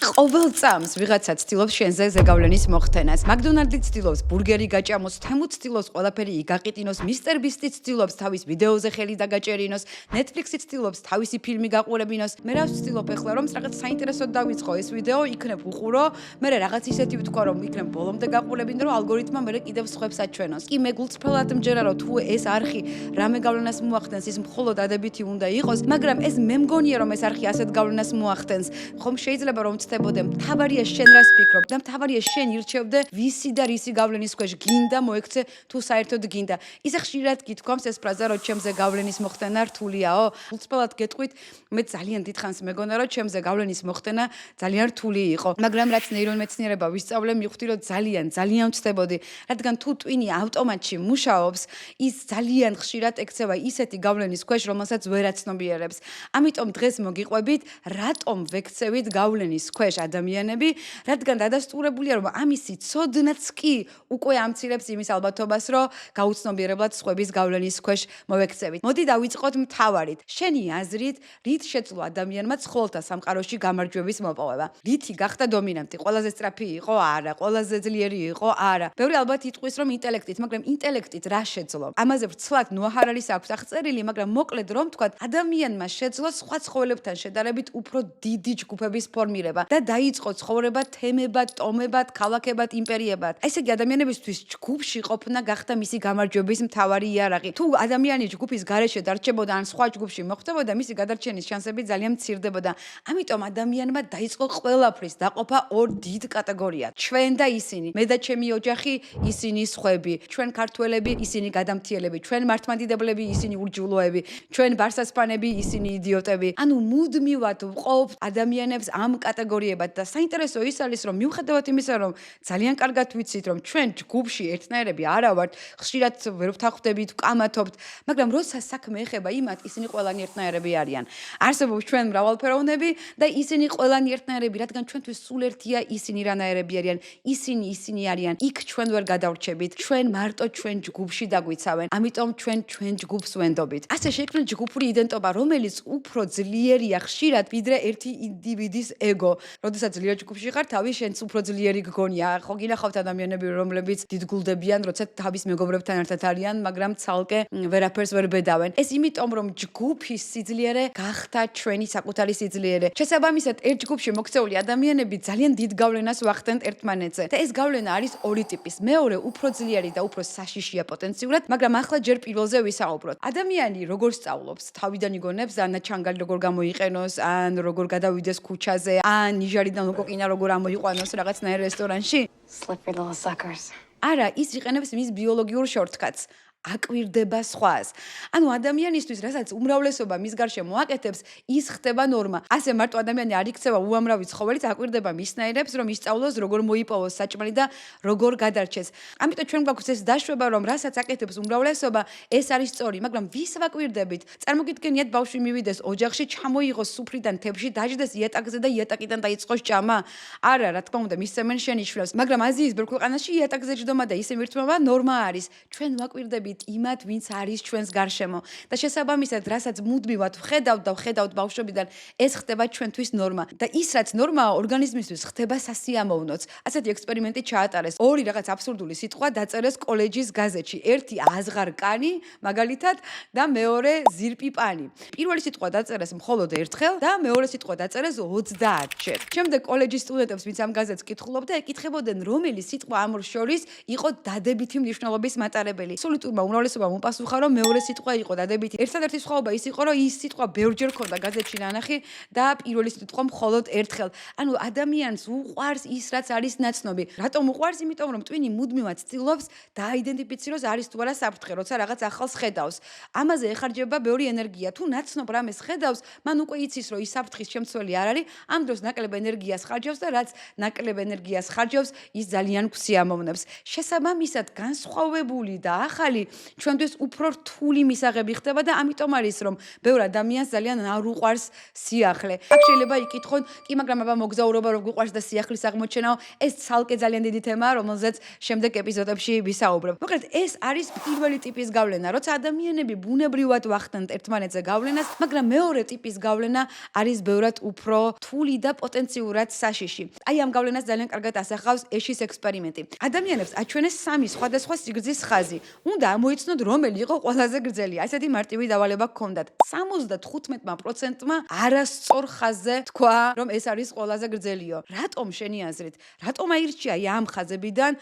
ყოველ წამს ვიღაცა ცდილობს შენზე ზეგავლენის მოხდენას. მაკდონალდი ცდილობს ბურგერი გაჭამოს, თემუ ცდილობს ყველაფერი იგაყიტინოს, მისტერ ბისტი ცდილობს თავის ვიდეოზე ხელი დაგაჭერინოს, Netflix-ი ცდილობს თავისი ფილმი გაყურებინოს. მე რა ვცდილობ ახლა რომ რაღაც საინტერესოდ დავიწყო ეს ვიდეო, იქნებ უყურო, მე რაღაც ისეთი ვთქვა რომ იქნებ ბოლომდე გაყურებინო, რომ ალგორითმა მე კიდევ სხვებს აჩვენოს. კი მე გულწრფელად მჯერა რომ თუ ეს არხი რამე გავლენას მოახდენს, ის მხოლოდ ადებითი უნდა იყოს, მაგრამ ეს მე მგონია რომ ეს არხი ასეთ გავლენას მოახდენს. ხომ შეიძლება რომ ვწდებოდე, მთავარია შენ რას ფიქრობ და მთავარია შენ ირჩევდე ვისი და რისი გავლენის ქვეშ გინდა მოექცე თუ საერთოდ გინდა. ისე ხშირად გითქვამს ეს ფრაზა რომ ჩემზე გავლენის მოხდენა რთულიაო. გულწრფელად გეტყვით, მე ძალიან დიდხანს მეგონა რომ ჩემზე გავლენის მოხდენა ძალიან რთული იყო. მაგრამ რაც ნეირონმეცნიერება ვისწავლე, მივხვდი რომ ძალიან ვწდებოდი, რადგან თუ ტვინი ავტომატში მუშაობს, ის ძალიან ხშირად ექცევა ისეთი გავლენის ქვეშ, რომელსაც ვერ აცნობიერებს. ამიტომ დღეს მოგიყვებით, რატომ ვექცევით გავლენის ქვეშ ადამიანები, რადგან დადასტურებულია რომ ამისი ცოდნაც კი უკვე ამცირებს იმის ალბათობას, რომ გაუცნობიერებლად სხვების გავლენის ქვეშ მოვექცევით. მოდი დავიწყოთ მთავარით. შენი აზრით, რით შეძლო ადამიანმა ცხოველთა სამყაროში გამარჯვების მოპოვება? რითი გახდა დომინანტი? ყველაზე სწრაფი იყო? არა. ყველაზე ძლიერი იყო? არა. ბევრი ალბათ იტყვის რომ ინტელექტით, მაგრამ ინტელექტით რა შეძლო? ამაზე ვრცლად ნუაჰარალის აქვს აღწერილი, მაგრამ მოკლედ რომ ვთქვათ, ადამიანმა შეძლო სხვა ცხოველებთან შედარებით უფრო დიდი ჯგუფების ფორმირება და დაიწყო ცხოვრება თემებად, ტომებად, ქალაქებად, იმპერიებად. ესე იგი ადამიანებისთვის ჯგუფში ყოფნა გახდა მისი გამარჯვების მთავარი იარაღი. თუ ადამიანი ჯგუფის გარეშე დარჩებოდა ან სხვა ჯგუფში მოხვდებოდა, მისი გადარჩენის შანსები ძალიან მცირდებოდა. ამიტომ ადამიანმა დაიწყო ყველაფრის დაყოფა ორ დიდ კატეგორიად. ჩვენ და ისინი, მე და ჩემი ოჯახი, ისინი სხვები, ჩვენ ქართველები, ისინი გადამთიელები, ჩვენ მართლმადიდებლები, ისინი ურჯულოები, ჩვენ ბარსასპანები, ისინი იდიოტები. ანუ მუდმივად ვყოფ ადამიანებს ამ კატეგორიებად და საინტერესო ის არის რომ მიუხედავად იმისა რომ ძალიან კარგად ვიცით რომ ჩვენ ჯგუფში ერთნაირები არა ვართ, ხშირად ვერ ვთანხმდებით, ვკამათობთ, მაგრამ როცა საქმე ეხება იმათ, ისინი ყველანი ერთნაირები არიან. არსებობს ჩვენ მრავალფეროვნები და ისინი ყველანი ერთნაირები, რადგან ჩვენთვის სულ ერთია ისინი რანაირები არიან, ისინი არიან. იქ ჩვენ ვერ გადავრჩებით, ჩვენ მარტო ჩვენ ჯგუფში დაგვიცავენ. ამიტომ ჩვენ ჯგუფს ვენდობით. ასე შეიქმნა ჯგუფური იდენტობა, რომელიც უფრო ძლიერია ხშირად ვიდრე ერთი ინდივიდის ეგო. როდესაც ძლიერ ჯგუფში ხარ, თავი შენც უფრო ძლიერი გგონია. ხო გინახავთ ადამიანები, რომლებიც დიდგულდებიან, როცა თავის მეგობრებთან ერთად არიან, მაგრამ ცალკე ვერაფერს ვერ ბედავენ. ეს იმიტომ, რომ ჯგუფის სიძლიერე გახდა ჩვენი საკუთარი სიძლიერე. შესაბამისად, ერთ ჯგუფში მოქცეული ადამიანები ძალიან დიდ გავლენას ვახდენთ ერთმანეთზე. და ეს გავლენა არის ორი ტიპის. მეორე უფრო ძლიერი და უფრო საშიშია პოტენციურად, მაგრამ ახლა ჯერ პირველზე ვისაუბროთ. ადამიანი როგორ სწავლობს, თავიდან იგონებს, ანა ჩანგალი როგორ გამოიყენოს, ან როგორ გადავიდეს ქუჩაზე, ან ნიჟარიდან ლოკოკინა როგორ ამოიყვანოს რაღაცნაირ რესტორანში. Slippery little suckers. არა, ის იყენებს მის ბიოლოგიურ შორტკატს. აკვირდება სხვას. ანუ ადამიანისთვის, რასაც უმრავლესობა მის გარშემო აკეთებს, ის ხდება ნორმა. ასე მარტო ადამიანი არ იქცევა უამრავი ცხოველიც, აკვირდება მისნაირებს, რომ ისწავლოს, როგორ მოიპოვოს საჭმელი და როგორ გადარჩეს. ამიტომ ჩვენ გვაქვს ეს დაშვება, რომ რასაც აკეთებს უმრავლესობა, ეს არის სწორი, მაგრამ ვის ვაკვირდებით? წარმოგიდგენიათ, ბავშვი მივიდეს ოჯახში, ჩამოიღოს სუფრიდან თევზი, დაждდეს იატაკზე და იატაკიდან დაიწყოს ჭამა. არა, რა თქმა უნდა, მისცემენ შენიშვნას, მაგრამ აზიის ბევრ ქვეყანაში იატაკზე ჯდომა და ისე მირთმევა ნორმა არის. ჩვენ ვაკვირდებით იმათ, ვინც არის ჩვენს გარშემო და შესაბამისად, რასაც მუდმივად ვხედავთ ბავშვობიდან, ეს ხდება ჩვენთვის ნორმა და ის რაც ნორმაა ორგანიზმისთვის ხდება სასიამოვნოც. ასეთი ექსპერიმენტი ჩაატარეს. ორი რაღაც აბსურდული სიტყვა დაწერეს კოლეჯის გაზეთში. ერთი აზღარკანი, მაგალითად, და მეორე ზირპიპანი. პირველი სიტყვა დაწერეს მხოლოდ ერთხელ და მეორე სიტყვა დაწერეს 30-ჯერ. შემდეგ კოლეჯის სტუდენტებს, ვინც ამ გაზეთს კითხულობდა, ეკითხებოდნენ, რომელი სიტყვა ამ ორ შორის იყო დადებითი მნიშვნელობის მატარებელი. აბსოლუტურმა უმრავლესობამ უპასუხა, რომ მეორე სიტყვა იყო დადებითი. ერთადერთი სხვაობა ის იყო, რომ ის სიტყვა ბევრჯერ ქონდა გაზეთში ნანახი და პირველი სიტყვა მხოლოდ ერთხელ. ანუ ადამიანს უყვარს ის, რაც არის ნაცნობი. რატომ უყვარს? იმიტომ, რომ ტვინი მუდმივად ცდილობს დააიდენტიფიციროს არის თუ არა საფრთხე, როცა რაღაც ახალს ხედავს. ამაზე ეხარჯება ბევრი ენერგია. თუ ნაცნობ რამეს ხედავს, მან უკვე იცის, რომ ის საფრთხის შემცველი არ არის, ამ დროს ნაკლებ ენერგიას ხარჯავს და რაც ნაკლებ ენერგიას ხარჯავს, ის ძალიან გვსიამოვნებს. შესაბამისად, განსხვავებული და ახალი ჩვენთვის უფრო რთული მისაღები ხდება და ამიტომ არის რომ ბევრ ადამიანს ძალიან არ უყვარს სიახლე. აქ შეიძლება იკითხონ, კი, მაგრამ აბა მოგზაურობა რო გიყვარს და სიახლის აღმოჩენაო, ეს ცალკე ძალიან დიდი თემაა, რომელზეც შემდეგ ეპიზოდებში ვისაუბრებ. მოკლედ, ეს არის პირველი ტიპის გავლენა, როცა ადამიანები ბუნებრივად ვახდენთ ერთმანეთზე გავლენას, მაგრამ მეორე ტიპის გავლენა არის ბევრად უფრო რთული და პოტენციურად საშიში. აი ამ გავლენას ძალიან კარგად ასახავს ეშის ექსპერიმენტი. ადამიანებს აჩვენეს სამი სხვადასხვა სიგრძის ხაზი. უნდა ამოიცნოთ, რომელი იყო ყველაზე გრძელი. ასეთი მარტივი დავალება ჰქონდათ. 75%-მა არასწორ ხაზზე თქვა, რომ ეს არის ყველაზე გრძელიო. რატომ შენი აზრით? რატომ აირჩია ამ ხაზებიდან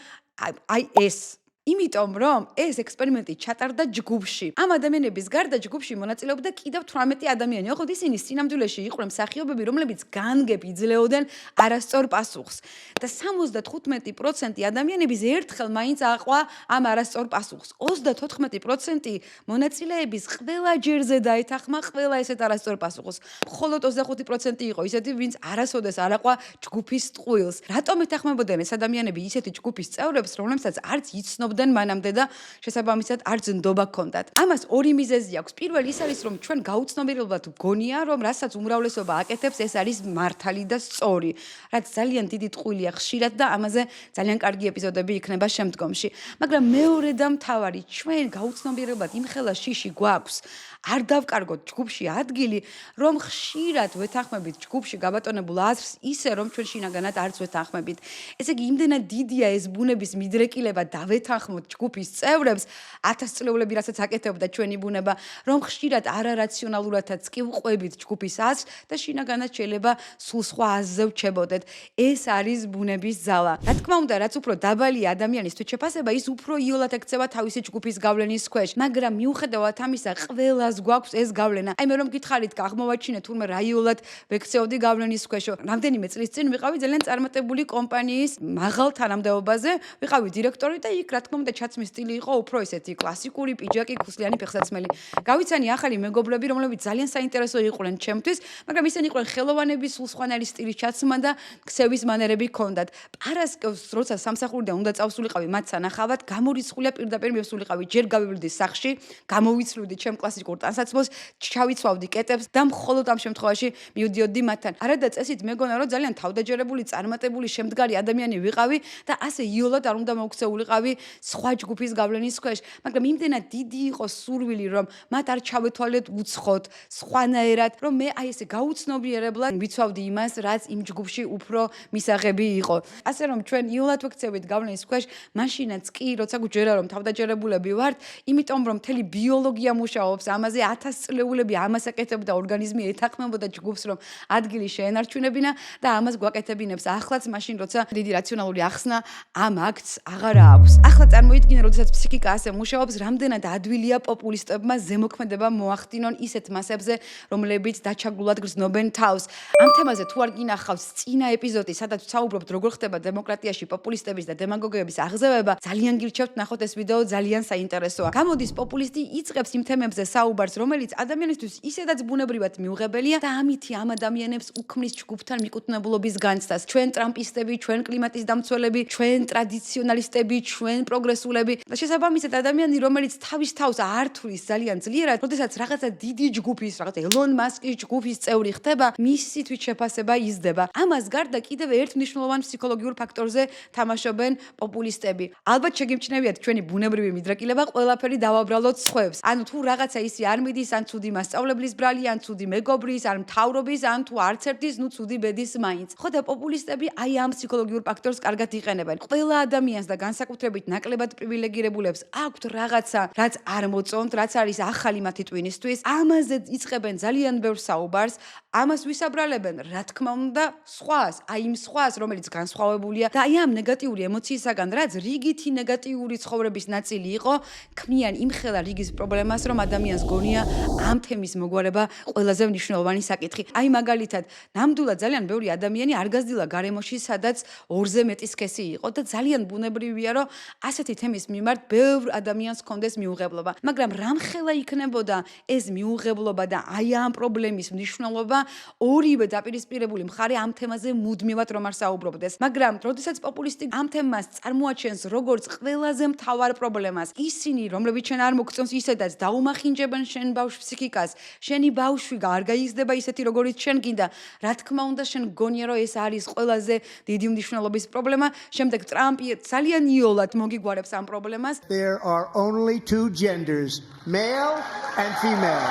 აი ეს? იმიტომ რომ ეს ექსპერიმენტი ჩატარდა ჯგუფში. ამ ადამიანების გარდა ჯგუფში მონაწილეობდა კიდევ 18 ადამიანი. ოღონდ ისინი სინამდვილეში იყვნენ მსახიობები, რომლებიც განგებ იძლეოდნენ არასწორ პასუხს. და 75% ადამიანების ერთხელ მაინც აყვა ამ არასწორ პასუხს. 34% მონაწილეების ყველა ჯერზე დაეთანხმა ყველა ესეთ არასწორ პასუხს. მხოლოდ 25% იყო ისეთი, ვინც არასოდეს არ აყვა ჯგუფის ტყუილს. რატომ ეთანხმებოდნენ ეს ადამიანები ისეთი ჯგუფის წევრებს, რომლებსაც არც იცნობდნენ მანამდე და შესაბამისად არც ნდობა ჰქონდათ. ამას ორი მიზეზი აქვს. პირველი ის არის, რომ ჩვენ გაუცნობიერებლად ვგონია, რომ რასაც უმრავლესობა აკეთებს, ეს არის მართალი და სწორი. რაც ძალიან დიდი ტყუილია ხშირად და ამაზე ძალიან კარგი ეპიზოდები იქნება შემდგომში. მაგრამ მეორე და მთავარი, ჩვენ გაუცნობიერებლად იმხელა შიში გვაქვს, არ დავკარგოთ ჯგუფში ადგილი, რომ ხშირად ვეთანხმებით ჯგუფში გაბატონებულ აზრს ისე, რომ ჩვენ შინაგანად არც ვეთანხმებით. ესე იგი, იმდენად დიდია ეს ბუნების მიდრეკილება დავეთანხმოთ ჯგუფის წევრებს, 1000 წლეულები რასაც აკეთებდა ჩვენი ბუნება, რომ ხშირად არარაციონალურადაც კი ვყვებით ჯგუფის აზრს და შინაგანად შეიძლება სულ სხვა აზრზე ვჩებოდეთ. ეს არის ბუნების ძალა. რა თქმა უნდა, რაც უფრო დაბალია ადამიანის თვითშეფასება, ის უფრო იოლად ექცევა თავისი ჯგუფის გავლენის ქვეშ, მაგრამ მიუხედავად ამისა, ყველას გვაქვს ეს გავლენა. აი მე რომ გითხარით, აღმოვაჩინე თურმე რა იოლად ვექცეოდი გავლენის ქვეშ. რამდენიმე წლის წინ ვიყავი ძალიან წარმატებული კომპანიის მაღალ თანამდებობაზე, ვიყავი დირექტორი და იქ რა თქმა უნდა ჩაცმის სტილი იყო უფრო ესეთი კლასიკური პიჯაკი, ქუსლიანი ფეხსაცმელი. გავიცანი ახალი მეგობრები, რომლებიც ძალიან საინტერესო იყვნენ ჩემთვის, მაგრამ ისინი იყვნენ ხელოვანები, სულ სხვანაირი სტილის ჩაცმა და ქსევის მანერები ჰქონდათ. პარასკევს როცა სამსახურიდან უნდა წავსულიყავი მათ სანახავად, გამორიცხულია პირდაპირ მივსულიყავი. ჯერ გავივლდი სახლში, გამოვიცვლივდი ჩემ კლასიკურ ტანსაცმელს, ჩავიცვავდი კეტებს და მხოლოდ ამ შემთხვევაში მივდიოდი მათთან. არადა წესით მეგონა რომ ძალიან თავდაჯერებული, წარმატებული, შემდგარი ადამიანი ვიყავი და ასე იოლად არ უნდა მოვქცეულიყავი სხვა ჯგუფის გავლენის ქვეშ, მაგრამ იმდენად დიდი იყო სურვილი, რომ მათ არ ჩავეთვალეთ უცხოთ, სხვანაირად, რომ მე აი ესე გაუცნობიერებლად ვიცვავდი იმას, რაც იმ ჯგუფში უფრო მისაღები იყო. ასე რომ ჩვენ იოლად ვექცევით გავლენის ქვეშ, მაშინაც კი, როცა გვჯერა რომ თავდაჯერებულები ვართ, იმიტომ რომ მთელი ბიოლოგია მუშაობს ამაზე 1000 წლეულები ამას აკეთებდა ორგანიზმი ეთანხმებოდა ჯგუფს, რომ ადგილი შეენარჩუნებინა და ამას გვაკეთებინებს ახლაც მაშინ, როცა დიდი რაციონალური ახსნა ამ აქტს აღარა აქვს. ახლა წარმოიდგინე, როდესაც ფსიქიკა ასე მუშაობს, რამდენად ადვილია პოპულისტებმა ზემოქმედება მოახდინონ ისეთ მასებზე, რომლებიც დაჩაგულად გრძნობენ თავს. ამ თემაზე თუ არ გინახავს წინა ეპიზოდი, სადაც ვსაუბრობთ, როგორ ხდება დემოკრატიაში პოპულისტების და დემაგოგების აღზევება, ძალიან გირჩევთ ნახოთ ეს ვიდეო, ძალიან საინტერესოა. გამოდის პოპულისტი იწყებს იმ თემებზე საუბარს, რომელიც ადამიანისთვის ისედაც ბუნებრივად მიუღებელია და ამითი ამ ადამიანებს უქმნის ჯგუფთან მიკუთვნებულობის განცდას. ჩვენ ტრამპისტები, ჩვენ კლიმატის დამცველები, ჩვენ ტრადიციონალისტები, ჩვენ პროგრესულები და შესაბამისად ადამიანი, რომელიც თავის თავს არ თვლის ძალიან ძლიერად, როდესაც რაღაცა დიდი ჯგუფის, რაღაცა ელონ მასკის ჯგუფის წევრი ხდება, მისი თვითშეფასება იზრდება. ამას გარდა კიდევ ერთ მნიშვნელოვან ფსიქოლოგიურ ფაქტორზე თამაშობენ პოპულისტები. ალბათ შეგიმჩნევიათ ჩვენი ბუნებრივი მიდრეკილება ყველაფერი დავაბრალოთ სხვებს. ანუ თუ რაღაცა ისი არ მიდის, ან ცუდი მასწავლებლის ბრალი, ან ცუდი მეგობრის, ან მთავრობის, ან თუ არც ერთის, ნუ ცუდი ბედის მაინც. ხო და პოპულისტები აი ამ ფსიქოლოგიურ ფაქტორს კარგად იყენებენ. ყველა ადამიანს და განსაკუთრებით ნაკლებად პრივილეგირებულებს აქვთ რაღაცა, რაც არ მოწონთ, რაც არის ახალი მათი ტვინისთვის. ამაზე იწყებენ ძალიან ბევრ საუბარს, ამას ვისაბრალებენ, რა თქმა უნდა, სხვას, აი იმ სხვას, რომელიც განსხვავებულია და აი ამ ნეგატიური ემოციისაგან, რაც რიგითი ნეგატიური ცხოვრების ნაწილი იყო, ქმნიან იმხელა რიგის პრობლემას, რომ ადამიანს გონია ამ თემის მოგვარება ყველაზე მნიშვნელოვანი საკითხი. აი მაგალითად, ნამდვილად ძალიან ბევრი ადამიანი არ გაზრდილა გარემოში, სადაც ორზე მეტი სქესი იყო და ძალიან ბუნებრივია, რომ ასეთი თემის მიმართ ბევრ ადამიანს ჰქონდეს მიუღებლობა, მაგრამ რამხელა იქნებოდა ეს მიუღებლობა და აი ამ პრობლემის მნიშვნელობა ორივე დაპირისპირებული მხარე ამ თემაზე მუდმივად რომ არ საუბრობდეს. მაგრამ როდესაც პოპულისტი ამ თემას წარმოაჩენს როგორც ყველაზე მთავარ პრობლემას, ისინი რომლებიც შენ არ მოგწონს ისედაც დაუმახინჯებენ შენ ბავშვ ფსიქიკას, შენი ბავშვი არ გაიზრდება ისეთი როგორიც შენ გინდა. რა თქმა უნდა შენ გონია რომ ეს არის ყველაზე დიდი მნიშვნელობის პრობლემა. შემდეგ ტრამპი ძალიან იოლად მოგიგვარებს ამ პრობლემას. There are only two genders, male and female.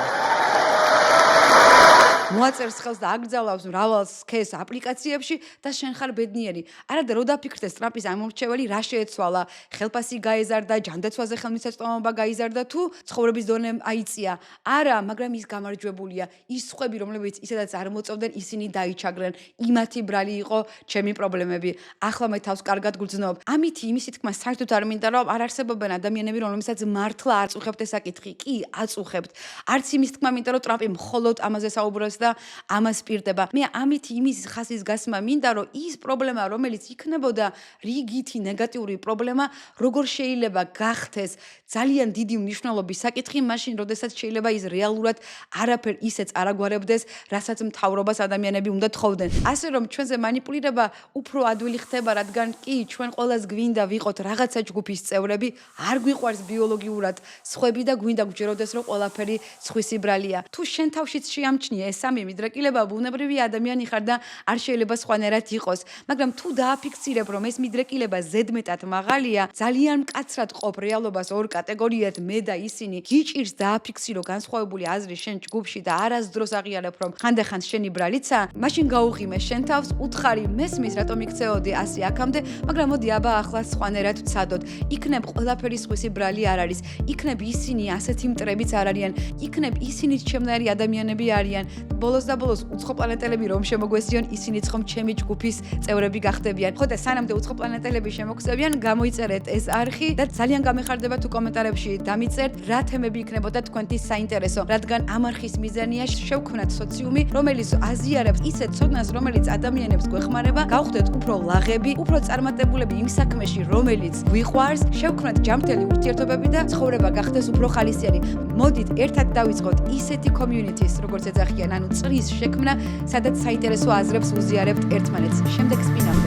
მოაწერს ხელს და აკრძალავს მრავალ სქეს აპლიკაციებში და შენ ხარ ბედნიერი. არა და რო დაფიქრდეს ტრამპის ამორჩეველი რა შეეცვალა, ხელფასი გაეზარდა, ჯანდაცვაზე ხელმისაწვდომობა გაიზარდა თუ ცხოვრების დონე აიწია. არა, მაგრამ ის გამარჯვებულია. ის სხვები, რომლებიც ისედაც არ მოწოვდნენ, ისინი დაიჩაგრენ. იმათი ბრალი იყო ჩემი პრობლემები. ახლა მე თავს კარგად გძნობ. ამით იმისი თქმა საერთოდ არ მინდა რომ არ არსებობენ ადამიანები, რომლებსაც მართლა არ წუხებთ ეს საკითხი. კი, აწუხებთ. არც იმის თქმა მინდა რომ ტრამპი მხოლოდ ამაზე საუბრობს და ამას პირდება. მე ამით იმის ხასის გასმა მინდა, რომ ის პრობლემა, რომელიც იქნებოდა რიგითი ნეგატიური პრობლემა, როგორ შეიძლება გახდეს ძალიან დიდი მნიშვნელობის საკითხი, მაშინ, როდესაც შეიძლება ის რეალურად არაფერ ისეც არ აგვარებდეს, რასაც მთავრობას ადამიანები უნდა თხოვდნენ. ასე რომ ჩვენზე манипуლირება უფრო ადვილი ხდება, რადგან კი ჩვენ ყველას გვინდა ვიყოთ რაღაცა ჯგუფის წევრები, არ გვიყვარს ბიოლოგიურად სხვები და გვინდა გვჯეროდეს, რომ ყველაფერი სხვისი ბრალია. თუ შენ თავშიც შეამჩნია ეს სამი მიდრეკილება, ბუნებრივი ადამიანი ხარ და არ შეიძლება სხვანაირად იყოს. მაგრამ თუ დააფიქსირებ, რომ ეს მიდრეკილება ზედმეტად მაღალია, ძალიან მკაცრად ყოფ რეალობას ორ კატეგორიად მე და ისინი, გიჭირს დააფიქსირო განსხვავებული აზრი შენ ჯგუფში და არასდროს აღიარებ, რომ ხანდახან შენი ბრალიცა, მაშინ გაუღიმე შენ თავს, უთხარი მესმის, რატომ იქცეოდი ასე აქამდე, მაგრამ მოდი აბა ახლა სხვანაირად ვცადოთ. იქნებ ყველაფერი სხვისი ბრალი არ არის. იქნებ ისინი ასეთი მტრებიც არ არიან. იქნებ ისინიც ჩემნაირი ადამიანები არიან. ბოლოს და ბოლოს უცხო პლანეტელები რომ შემოგვესიონ, ისინიც ხომ ჩემი ჯგუფის წევრები გახდებიან. ხო და სანამდე უცხო პლანეტელები შემოგხსევიან, გამოიწერეთ ეს არხი და ძალიან გამეხარდება თუ კომენტარებში დამიწერთ, რა თემები იქნებოდა თქვენთვის საინტერესო, რადგან ამ არხის მიზანია შევქმნათ სოციუმი, რომელიც აზიარებს ისეთ ცოდნას, რომელიც ადამიანებს გვეხმარება, გავხდეთ უფრო ლაღები, უფრო წარმატებულები იმ საქმეში, რომელიც გვიყვარს, შევქმნათ ჯანმრთელი ურთიერთობები და ცხოვრება გახდეს უფრო ხალისიანი. მოდით ერთად დავიწყოთ ისეთი communities, როგორც ეძახიან, ანუ წრის შექმნა, სადაც საინტერესო აზრებს უზიარებთ ერთმანეთს. შემდეგ სპინავ